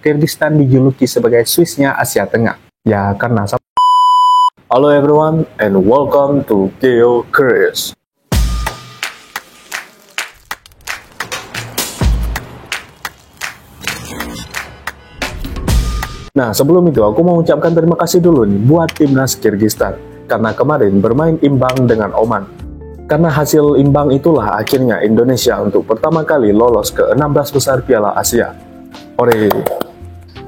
Kyrgyzstan dijuluki sebagai Swissnya Asia Tengah? Ya, karena Hello everyone and welcome to Geo Curious. Nah, sebelum itu aku mau ucapkan terima kasih dulu nih buat timnas Kyrgyzstan karena kemarin bermain imbang dengan Oman. Karena hasil imbang itulah akhirnya Indonesia untuk pertama kali lolos ke 16 besar Piala Asia. Ore.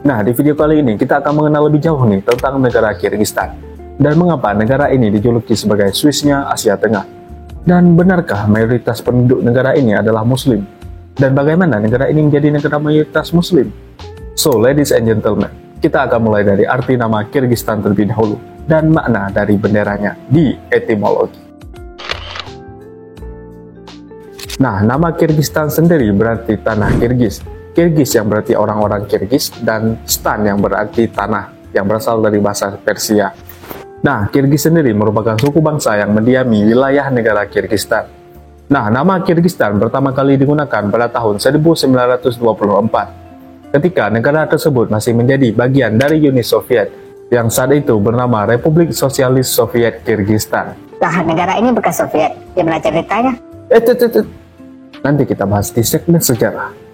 Nah, di video kali ini kita akan mengenal lebih jauh nih tentang negara Kyrgyzstan dan mengapa negara ini dijuluki sebagai Swissnya Asia Tengah. Dan benarkah mayoritas penduduk negara ini adalah Muslim? Dan bagaimana negara ini menjadi negara mayoritas Muslim? So, ladies and gentlemen, kita akan mulai dari arti nama Kyrgyzstan terlebih dahulu dan makna dari benderanya di etimologi. Nah, nama Kyrgyzstan sendiri berarti tanah Kirgiz. Kirgiz yang berarti orang-orang Kirgiz dan Stan yang berarti tanah, yang berasal dari bahasa Persia. Nah, Kirgiz sendiri merupakan suku bangsa yang mendiami wilayah negara Kyrgyzstan. Nah, nama Kyrgyzstan pertama kali digunakan pada tahun 1924. Ketika negara tersebut masih menjadi bagian dari Uni Soviet yang saat itu bernama Republik Sosialis Soviet Kyrgyzstan. Lah, negara ini bekas Soviet. Gimana ceritanya? Nanti kita bahas di segmen sejarah.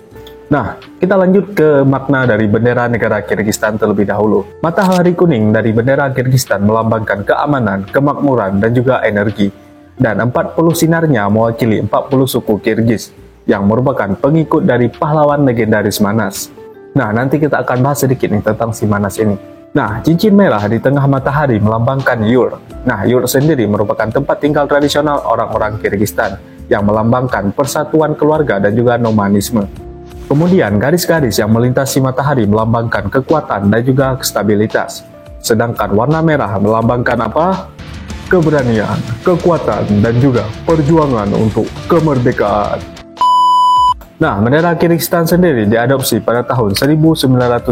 Nah, kita lanjut ke makna dari bendera negara Kyrgyzstan terlebih dahulu. Matahari kuning dari bendera Kyrgyzstan melambangkan keamanan, kemakmuran, dan juga energi. Dan 40 sinarnya mewakili 40 suku Kirgiz yang merupakan pengikut dari pahlawan legendaris Manas. Nah, nanti kita akan bahas sedikit nih tentang si Manas ini. Nah, cincin merah di tengah matahari melambangkan Yurt. Nah, Yurt sendiri merupakan tempat tinggal tradisional orang-orang Kyrgyzstan yang melambangkan persatuan keluarga dan juga nomadisme. Kemudian, garis-garis yang melintasi matahari melambangkan kekuatan dan juga stabilitas. Sedangkan warna merah melambangkan apa? Keberanian, kekuatan, dan juga perjuangan untuk kemerdekaan. Nah, bendera Kyrgyzstan sendiri diadopsi pada tahun 1992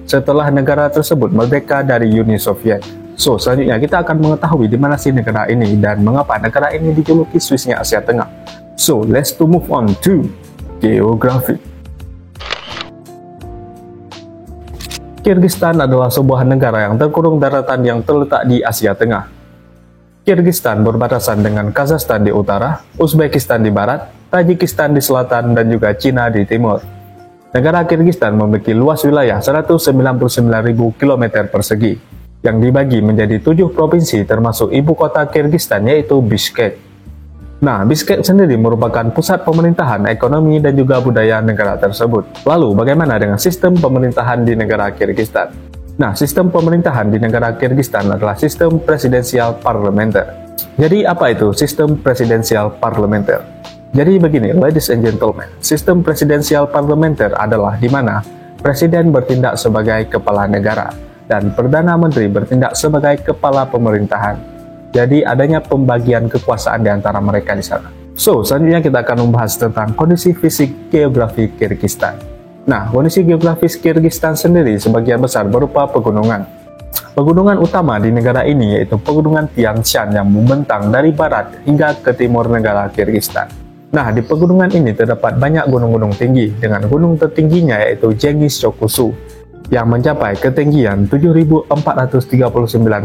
setelah negara tersebut merdeka dari Uni Soviet. So, selanjutnya kita akan mengetahui di mana sih negara ini dan mengapa negara ini dijuluki Swissnya Asia Tengah. So, let's move on to geografi. Kyrgyzstan adalah sebuah negara yang terkurung daratan yang terletak di Asia Tengah. Kyrgyzstan berbatasan dengan Kazakhstan di utara, Uzbekistan di barat, Tajikistan di selatan, dan juga Cina di timur. Negara Kyrgyzstan memiliki luas wilayah 199.000 km persegi, yang dibagi menjadi 7 provinsi termasuk ibu kota Kyrgyzstan yaitu Bishkek. Nah, Bishkek sendiri merupakan pusat pemerintahan, ekonomi, dan juga budaya negara tersebut. Lalu, bagaimana dengan sistem pemerintahan di negara Kyrgyzstan? Nah, sistem pemerintahan di negara Kyrgyzstan adalah sistem presidensial parlementer. Jadi, apa itu sistem presidensial parlementer? Jadi begini, ladies and gentlemen, sistem presidensial parlementer adalah di mana presiden bertindak sebagai kepala negara dan Perdana Menteri bertindak sebagai kepala pemerintahan. Jadi adanya pembagian kekuasaan di antara mereka di sana. So, selanjutnya kita akan membahas tentang kondisi fisik geografi Kyrgyzstan. Nah, kondisi geografis Kyrgyzstan sendiri sebagian besar berupa pegunungan. Pegunungan utama di negara ini yaitu pegunungan Tian Shan yang membentang dari barat hingga ke timur negara Kyrgyzstan. Nah, di pegunungan ini terdapat banyak gunung-gunung tinggi dengan gunung tertingginya yaitu Jengiz Chokusu yang mencapai ketinggian 7.439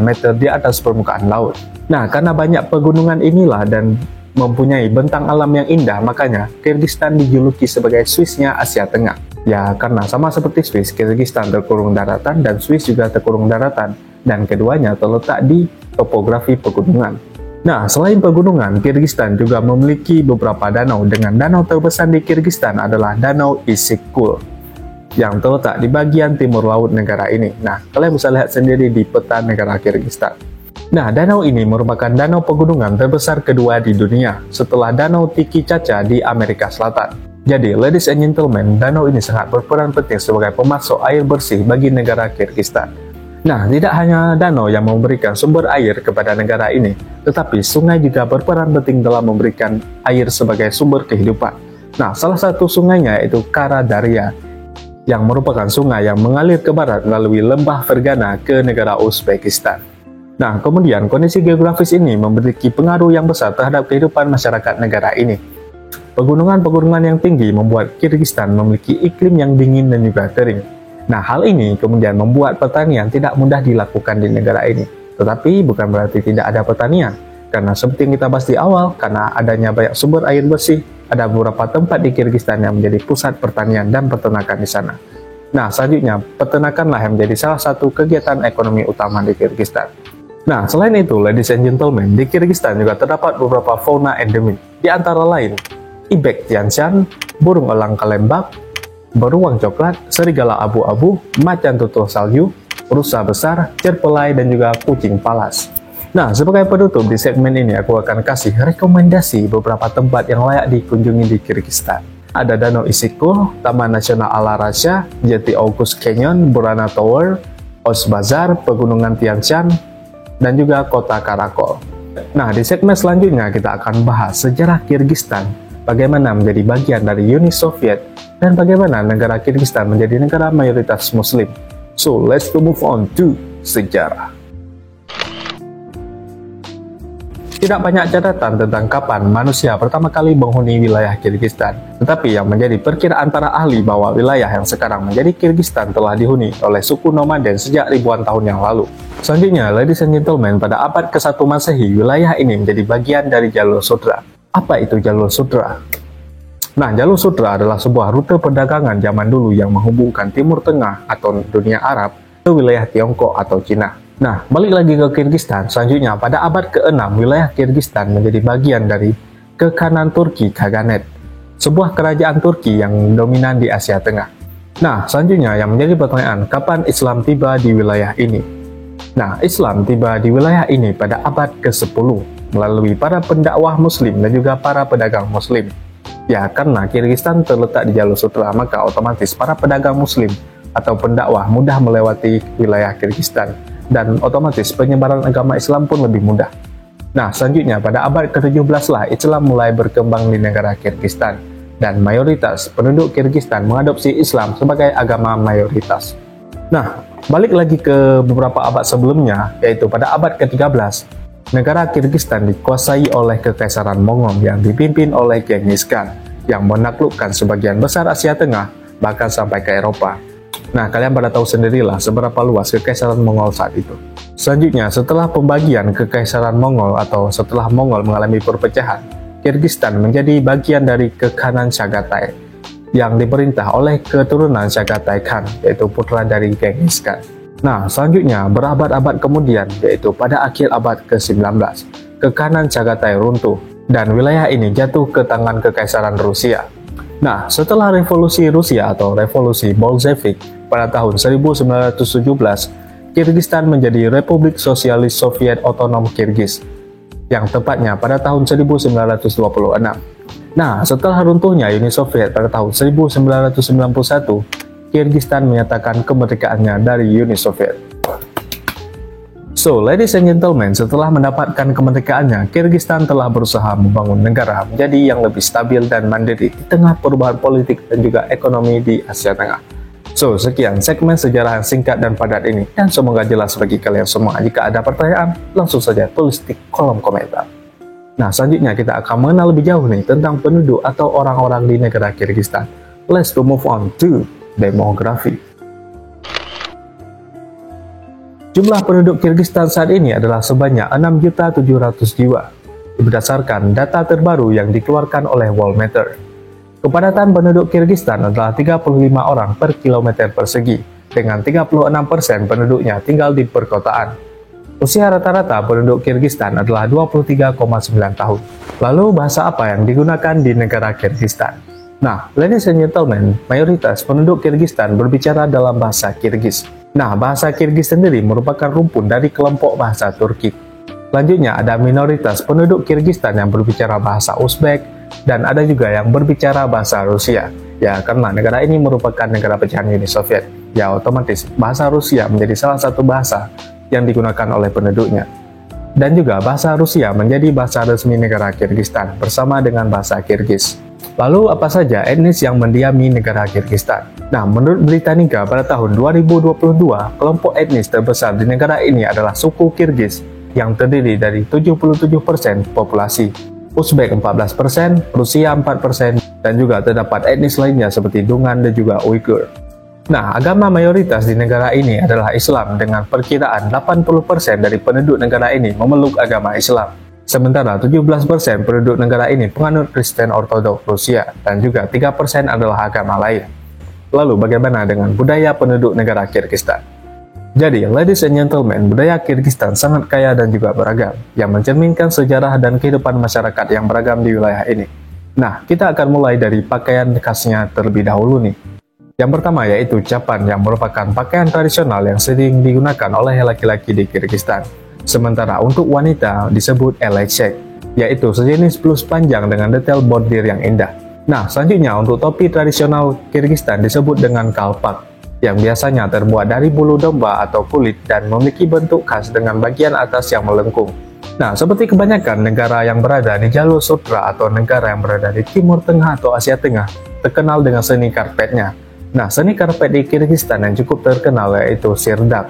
meter di atas permukaan laut. Nah, karena banyak pegunungan inilah dan mempunyai bentang alam yang indah, makanya Kyrgyzstan dijuluki sebagai Swissnya Asia Tengah. Ya, karena sama seperti Swiss, Kyrgyzstan terkurung daratan dan Swiss juga terkurung daratan, dan keduanya terletak di topografi pegunungan. Nah, selain pegunungan, Kyrgyzstan juga memiliki beberapa danau, dengan danau terbesar di Kyrgyzstan adalah Danau Issyk-Kul yang terletak di bagian timur laut negara ini. Nah, kalian bisa lihat sendiri di peta negara Kyrgyzstan. Nah, danau ini merupakan danau pegunungan terbesar kedua di dunia setelah Danau Tiki Caca di Amerika Selatan. Jadi, ladies and gentlemen, danau ini sangat berperan penting sebagai pemasok air bersih bagi negara Kyrgyzstan. Nah, tidak hanya danau yang memberikan sumber air kepada negara ini, tetapi sungai juga berperan penting dalam memberikan air sebagai sumber kehidupan. Nah, salah satu sungainya yaitu Kara Darya, yang merupakan sungai yang mengalir ke barat melalui lembah Fergana ke negara Uzbekistan. Nah, kemudian kondisi geografis ini memiliki pengaruh yang besar terhadap kehidupan masyarakat negara ini. pegunungan-pegunungan yang tinggi membuat Kyrgyzstan memiliki iklim yang dingin dan juga kering. Nah, hal ini kemudian membuat pertanian tidak mudah dilakukan di negara ini. Tetapi bukan berarti tidak ada pertanian, karena seperti yang kita bahas di awal, karena adanya banyak sumber air bersih, ada beberapa tempat di Kyrgyzstan yang menjadi pusat pertanian dan peternakan di sana. Nah, selanjutnya, peternakanlah yang menjadi salah satu kegiatan ekonomi utama di Kyrgyzstan. Nah, selain itu, ladies and gentlemen, di Kyrgyzstan juga terdapat beberapa fauna endemik, di antara lain ibek tianshan, burung elang kalembak, beruang coklat, serigala abu-abu, macan tutul salju, rusa besar, cerpelai, dan juga kucing palas. Nah, sebagai penutup di segmen ini, aku akan kasih rekomendasi beberapa tempat yang layak dikunjungi di Kyrgyzstan. Ada Danau Isyk-Kul, Taman Nasional Ala-Rasha, Jati August Canyon, Burana Tower, Osh Bazar, Pegunungan Tian Shan, dan juga Kota Karakol. Nah, di segmen selanjutnya kita akan bahas sejarah Kyrgyzstan, bagaimana menjadi bagian dari Uni Soviet, dan bagaimana negara Kyrgyzstan menjadi negara mayoritas Muslim. So, let's move on to sejarah. Tidak banyak catatan tentang kapan manusia pertama kali menghuni wilayah Kyrgyzstan, tetapi yang menjadi perkiraan para ahli bahwa wilayah yang sekarang menjadi Kyrgyzstan telah dihuni oleh suku nomaden sejak ribuan tahun yang lalu. Selanjutnya, ladies and gentlemen, pada abad ke-1 Masehi, wilayah ini menjadi bagian dari jalur Sudra. Apa itu jalur Sudra? Nah, jalur Sudra adalah sebuah rute perdagangan zaman dulu yang menghubungkan Timur Tengah atau dunia Arab ke wilayah Tiongkok atau Cina. Nah, balik lagi ke Kyrgyzstan, selanjutnya pada abad ke-6, wilayah Kyrgyzstan menjadi bagian dari Kekhanan Turki Kaganet, sebuah kerajaan Turki yang dominan di Asia Tengah. Nah, selanjutnya yang menjadi pertanyaan, kapan Islam tiba di wilayah ini? Nah, Islam tiba di wilayah ini pada abad ke-10 melalui para pendakwah Muslim dan juga para pedagang Muslim. Ya, karena Kyrgyzstan terletak di jalur Sutra, maka otomatis para pedagang Muslim atau pendakwah mudah melewati wilayah Kyrgyzstan, dan otomatis penyebaran agama Islam pun lebih mudah. Nah, selanjutnya pada abad ke-17 lah Islam mulai berkembang di negara Kyrgyzstan, dan mayoritas penduduk Kyrgyzstan mengadopsi Islam sebagai agama mayoritas. Nah, balik lagi ke beberapa abad sebelumnya, yaitu pada abad ke-13, negara Kyrgyzstan dikuasai oleh Kekaisaran Mongol yang dipimpin oleh Genghis Khan, yang menaklukkan sebagian besar Asia Tengah, bahkan sampai ke Eropa. Nah, kalian pada tahu sendirilah seberapa luas Kekaisaran Mongol saat itu. Selanjutnya, setelah pembagian Kekaisaran Mongol atau setelah Mongol mengalami perpecahan, Kyrgyzstan menjadi bagian dari Kekhanan Chagatai yang diperintah oleh keturunan Chagatai Khan, yaitu putra dari Genghis Khan. Nah, selanjutnya berabad-abad kemudian, yaitu pada akhir abad ke-19, Kekhanan Chagatai runtuh dan wilayah ini jatuh ke tangan Kekaisaran Rusia. Nah, setelah revolusi Rusia atau revolusi Bolshevik pada tahun 1917, Kyrgyzstan menjadi Republik Sosialis Soviet Otonom Kirgiz, yang tepatnya pada tahun 1926. Nah, setelah runtuhnya Uni Soviet pada tahun 1991, Kyrgyzstan menyatakan kemerdekaannya dari Uni Soviet. So, ladies and gentlemen, setelah mendapatkan kemerdekaannya, Kyrgyzstan telah berusaha membangun negara menjadi yang lebih stabil dan mandiri di tengah perubahan politik dan juga ekonomi di Asia Tengah. So, sekian segmen sejarah yang singkat dan padat ini, dan semoga jelas bagi kalian semua. Jika ada pertanyaan, langsung saja tulis di kolom komentar. Nah, selanjutnya kita akan mengenal lebih jauh nih tentang penduduk atau orang-orang di negara Kyrgyzstan. Let's move on to demografi. Jumlah penduduk Kyrgyzstan saat ini adalah sebanyak 6.700.000 jiwa, berdasarkan data terbaru yang dikeluarkan oleh Worldmeter. Kepadatan penduduk Kyrgyzstan adalah 35 orang per kilometer persegi, dengan 36% penduduknya tinggal di perkotaan. Usia rata-rata penduduk Kyrgyzstan adalah 23,9 tahun. Lalu bahasa apa yang digunakan di negara Kyrgyzstan? Nah, ladies and gentlemen, mayoritas penduduk Kyrgyzstan berbicara dalam bahasa Kirgiz. Nah, bahasa Kirgiz sendiri merupakan rumpun dari kelompok bahasa Turki. Selanjutnya ada minoritas penduduk Kyrgyzstan yang berbicara bahasa Uzbek, dan ada juga yang berbicara bahasa Rusia. Ya, karena negara ini merupakan negara pecahan Uni Soviet, ya otomatis bahasa Rusia menjadi salah satu bahasa yang digunakan oleh penduduknya. Dan juga bahasa Rusia menjadi bahasa resmi negara Kyrgyzstan bersama dengan bahasa Kirgiz. Lalu apa saja etnis yang mendiami negara Kyrgyzstan? Nah, menurut Britannica pada tahun 2022, kelompok etnis terbesar di negara ini adalah suku Kirgiz yang terdiri dari 77% populasi. Uzbek 14%, Rusia 4%, dan juga terdapat etnis lainnya seperti Dungan dan juga Uighur. Nah, agama mayoritas di negara ini adalah Islam dengan perkiraan 80% dari penduduk negara ini memeluk agama Islam. Sementara 17% penduduk negara ini penganut Kristen Ortodoks Rusia dan juga 3% adalah agama lain. Lalu bagaimana dengan budaya penduduk negara Kyrgyzstan? Jadi, ladies and gentlemen, budaya Kyrgyzstan sangat kaya dan juga beragam, yang mencerminkan sejarah dan kehidupan masyarakat yang beragam di wilayah ini. Nah, kita akan mulai dari pakaian khasnya terlebih dahulu nih. Yang pertama yaitu capan, yang merupakan pakaian tradisional yang sering digunakan oleh laki-laki di Kyrgyzstan. Sementara untuk wanita disebut elechek, yaitu sejenis blus panjang dengan detail bordir yang indah. Nah, selanjutnya untuk topi tradisional Kyrgyzstan disebut dengan kalpak, yang biasanya terbuat dari bulu domba atau kulit dan memiliki bentuk khas dengan bagian atas yang melengkung. Nah, seperti kebanyakan negara yang berada di jalur sutra atau negara yang berada di Timur Tengah atau Asia Tengah, terkenal dengan seni karpetnya. Nah, seni karpet di Kyrgyzstan yang cukup terkenal yaitu sirdak.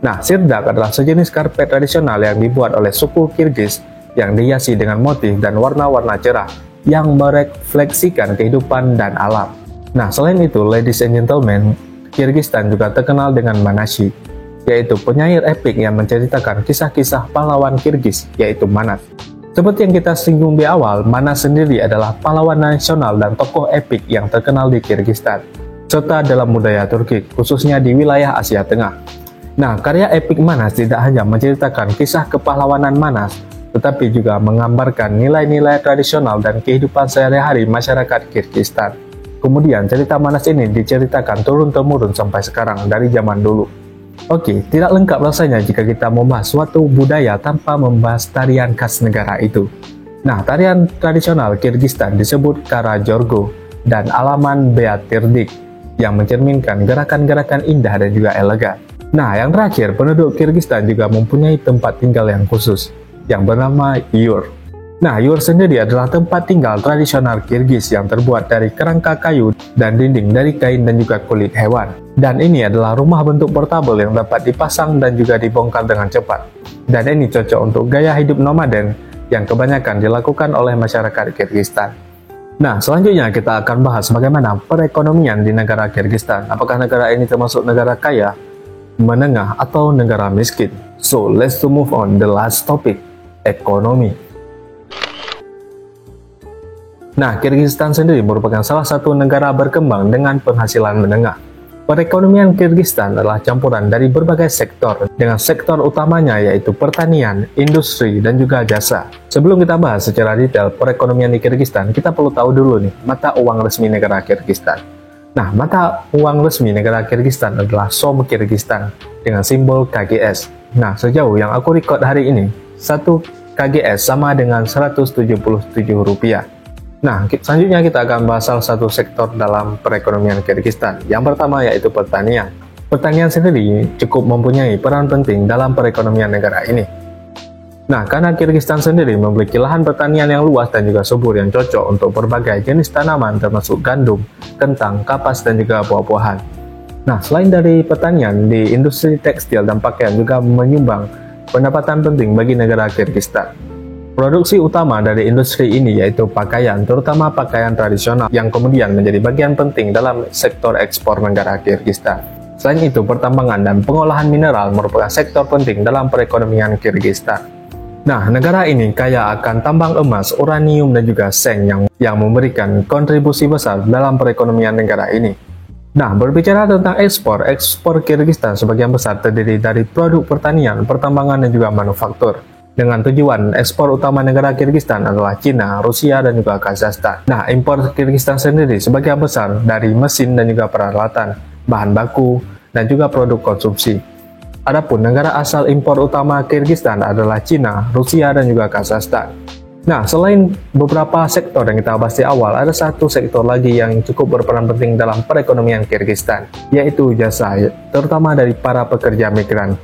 Nah, sirdak adalah sejenis karpet tradisional yang dibuat oleh suku Kirgiz yang dihiasi dengan motif dan warna-warna cerah yang merefleksikan kehidupan dan alam. Nah, selain itu, ladies and gentlemen, Kyrgyzstan juga terkenal dengan Manashi, yaitu penyair epik yang menceritakan kisah-kisah pahlawan Kirgiz, yaitu Manas. Seperti yang kita singgung di awal, Manas sendiri adalah pahlawan nasional dan tokoh epik yang terkenal di Kyrgyzstan, serta dalam budaya Turki, khususnya di wilayah Asia Tengah. Nah, karya epik Manas tidak hanya menceritakan kisah kepahlawanan Manas, tetapi juga menggambarkan nilai-nilai tradisional dan kehidupan sehari-hari masyarakat Kyrgyzstan. Kemudian cerita Manas ini diceritakan turun-temurun sampai sekarang dari zaman dulu. Oke, tidak lengkap rasanya jika kita membahas suatu budaya tanpa membahas tarian khas negara itu. Nah, tarian tradisional Kyrgyzstan disebut Karajorgo dan Alaman Beatirdik yang mencerminkan gerakan-gerakan indah dan juga elegan. Nah, yang terakhir, penduduk Kyrgyzstan juga mempunyai tempat tinggal yang khusus yang bernama Yur. Nah, Yur sendiri adalah tempat tinggal tradisional Kirgiz yang terbuat dari kerangka kayu dan dinding dari kain dan juga kulit hewan. Dan ini adalah rumah bentuk portabel yang dapat dipasang dan juga dibongkar dengan cepat. Dan ini cocok untuk gaya hidup nomaden yang kebanyakan dilakukan oleh masyarakat Kyrgyzstan. Nah, selanjutnya kita akan bahas bagaimana perekonomian di negara Kyrgyzstan. Apakah negara ini termasuk negara kaya, menengah, atau negara miskin? So, let's move on the last topic, ekonomi. Nah, Kyrgyzstan sendiri merupakan salah satu negara berkembang dengan penghasilan menengah. Perekonomian Kyrgyzstan adalah campuran dari berbagai sektor, dengan sektor utamanya yaitu pertanian, industri, dan juga jasa. Sebelum kita bahas secara detail perekonomian di Kyrgyzstan, kita perlu tahu dulu nih, mata uang resmi negara Kyrgyzstan. Nah, mata uang resmi negara Kyrgyzstan adalah Som Kyrgyzstan dengan simbol KGS. Nah, sejauh yang aku record hari ini, 1 KGS sama dengan Rp177. Nah, selanjutnya kita akan bahas salah satu sektor dalam perekonomian Kyrgyzstan. Yang pertama yaitu pertanian. Pertanian sendiri cukup mempunyai peran penting dalam perekonomian negara ini. Nah, karena Kyrgyzstan sendiri memiliki lahan pertanian yang luas dan juga subur yang cocok untuk berbagai jenis tanaman termasuk gandum, kentang, kapas, dan juga buah-buahan. Nah, selain dari pertanian, di industri tekstil dan pakaian juga menyumbang pendapatan penting bagi negara Kyrgyzstan. Produksi utama dari industri ini yaitu pakaian, terutama pakaian tradisional yang kemudian menjadi bagian penting dalam sektor ekspor negara Kyrgyzstan. Selain itu, pertambangan dan pengolahan mineral merupakan sektor penting dalam perekonomian Kyrgyzstan. Nah, negara ini kaya akan tambang emas, uranium, dan juga seng yang memberikan kontribusi besar dalam perekonomian negara ini. Nah, berbicara tentang ekspor Kyrgyzstan sebagian besar terdiri dari produk pertanian, pertambangan, dan juga manufaktur. Dengan tujuan ekspor utama negara Kyrgyzstan adalah Cina, Rusia, dan juga Kazakhstan. Nah, impor Kyrgyzstan sendiri sebagian besar dari mesin dan juga peralatan, bahan baku, dan juga produk konsumsi. Adapun negara asal impor utama Kyrgyzstan adalah Cina, Rusia, dan juga Kazakhstan. Nah, selain beberapa sektor yang kita bahas di awal, ada satu sektor lagi yang cukup berperan penting dalam perekonomian Kyrgyzstan, yaitu jasa, terutama dari para pekerja migran.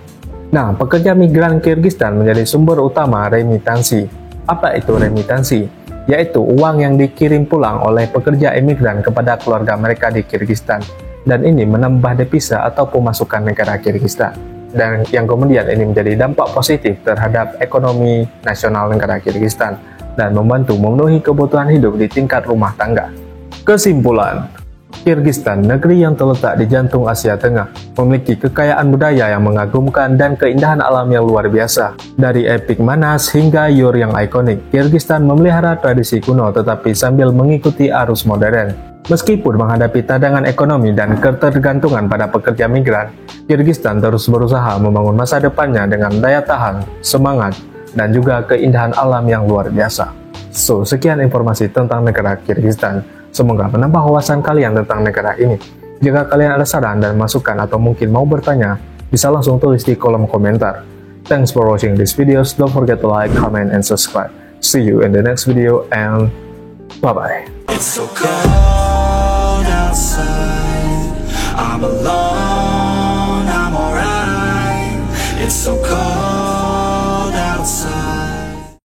Nah, pekerja migran Kyrgyzstan menjadi sumber utama remitansi. Apa itu remitansi? Yaitu uang yang dikirim pulang oleh pekerja imigran kepada keluarga mereka di Kyrgyzstan. Dan ini menambah devisa atau pemasukan negara Kyrgyzstan. Dan yang kemudian ini menjadi dampak positif terhadap ekonomi nasional negara Kyrgyzstan. dan membantu memenuhi kebutuhan hidup di tingkat rumah tangga. Kesimpulan, Kyrgyzstan, negeri yang terletak di jantung Asia Tengah, memiliki kekayaan budaya yang mengagumkan dan keindahan alam yang luar biasa. Dari epik Manas hingga Ur yang ikonik, Kyrgyzstan memelihara tradisi kuno tetapi sambil mengikuti arus modern. Meskipun menghadapi tantangan ekonomi dan ketergantungan pada pekerja migran, Kyrgyzstan terus berusaha membangun masa depannya dengan daya tahan, semangat, dan juga keindahan alam yang luar biasa. So, sekian informasi tentang negara Kyrgyzstan. Semoga menambah wawasan kalian tentang negara ini. Jika kalian ada saran dan masukan atau mungkin mau bertanya, bisa langsung tulis di kolom komentar. Thanks for watching these videos. Don't forget to like, comment, and subscribe. See you in the next video and bye-bye. It's so cold outside. I'm alone.